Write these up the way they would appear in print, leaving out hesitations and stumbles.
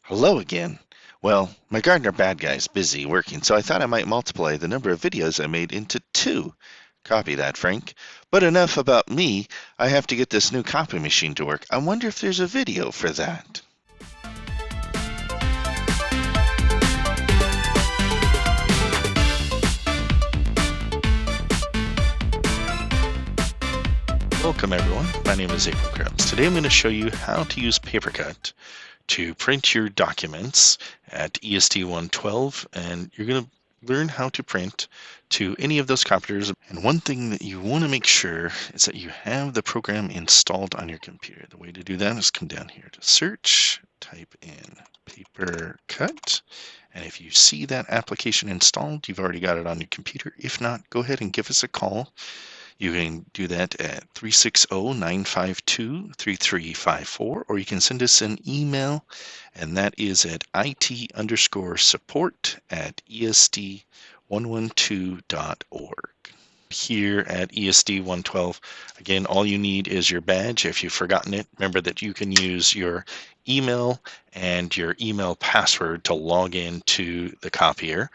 Hello again. Well, my gardener bad guy is busy working, so I thought I might multiply the number of videos I made into two. Copy that, Frank. But enough about me. I have to get this new copy machine to work. I wonder if there's a video for that. Welcome everyone. My name is April Krebs. Today I'm going to show you how to use Papercut to print your documents at ESD 112, and you're going to learn how to print to any of those copiers. And one thing that you want to make sure is that you have the program installed on your computer. The way to do that is come down here to search, type in Papercut, and if you see that application installed, you've already got it on your computer. If not, go ahead and give us a call. You can do that at 360-952-3354, or you can send us an email, and that is at it_support@esd112.org. Here at ESD 112, again, all you need is your badge. If you've forgotten it, remember that you can use your email and your email password to log in to the copier.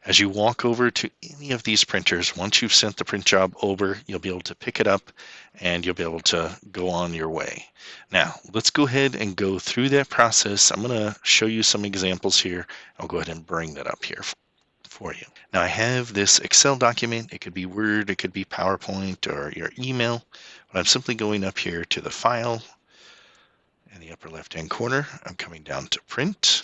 As you walk over to any of these printers, once you've sent the print job over, you'll be able to pick it up and you'll be able to go on your way. Now, let's go ahead and go through that process. I'm going to show you some examples here. I'll go ahead and bring that up here for you. Now, I have this Excel document. It could be Word, it could be PowerPoint, or your email. But I'm simply going up here to the File in the upper left-hand corner. I'm coming down to Print.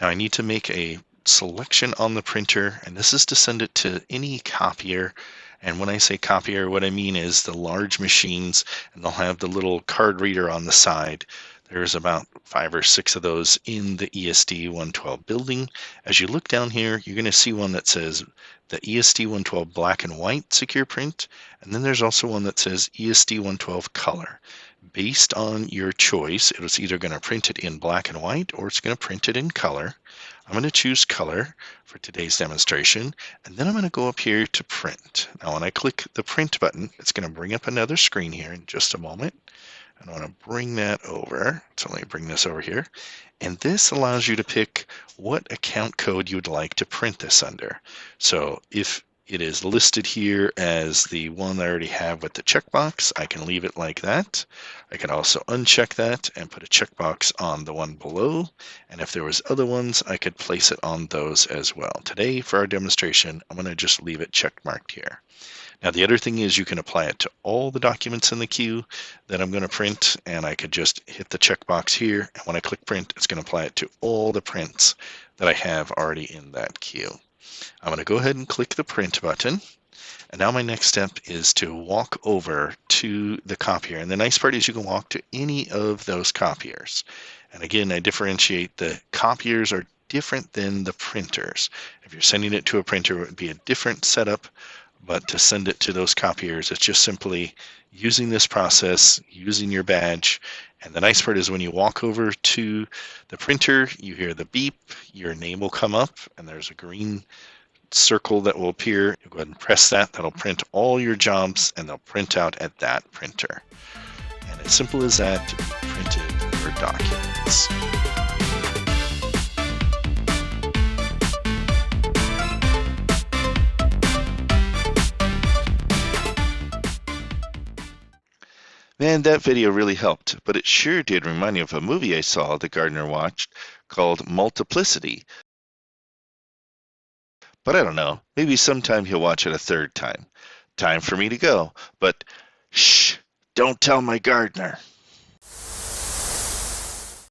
Now, I need to make a selection on the printer, and this is to send it to any copier. And when I say copier, what I mean is the large machines, and they'll have the little card reader on the side. There's about 5 or 6 of those in the ESD 112 building. As you look down here, you're going to see one that says the ESD 112 black and white secure print, and then there's also one that says ESD 112 color. Based on your choice, it was either going to print it in black and white or it's going to print it in color. I'm going to choose color for today's demonstration, and then I'm going to go up here to print. Now, when I click the print button, it's going to bring up another screen here in just a moment. And I want to bring that over. So let me bring this over here. And this allows you to pick what account code you would like to print this under. So if it is listed here as the one I already have with the checkbox, I can leave it like that. I can also uncheck that and put a checkbox on the one below. And if there was other ones, I could place it on those as well. Today, for our demonstration, I'm going to just leave it checkmarked here. Now, the other thing is you can apply it to all the documents in the queue that I'm going to print, and I could just hit the checkbox here. And when I click print, it's going to apply it to all the prints that I have already in that queue. I'm going to go ahead and click the print button. And now my next step is to walk over to the copier. And the nice part is you can walk to any of those copiers. And again, I differentiate the copiers are different than the printers. If you're sending it to a printer, it would be a different setup. But to send it to those copiers, it's just simply using this process, using your badge. And the nice part is when you walk over to the printer, you hear the beep, your name will come up, and there's a green circle that will appear. You go ahead and press that. That'll print all your jobs, and they'll print out at that printer. And as simple as that, you printed your documents. Man, that video really helped, but it sure did remind me of a movie I saw the gardener watched called Multiplicity. But I don't know, maybe sometime he'll watch it a third time. Time for me to go, but shh, don't tell my gardener.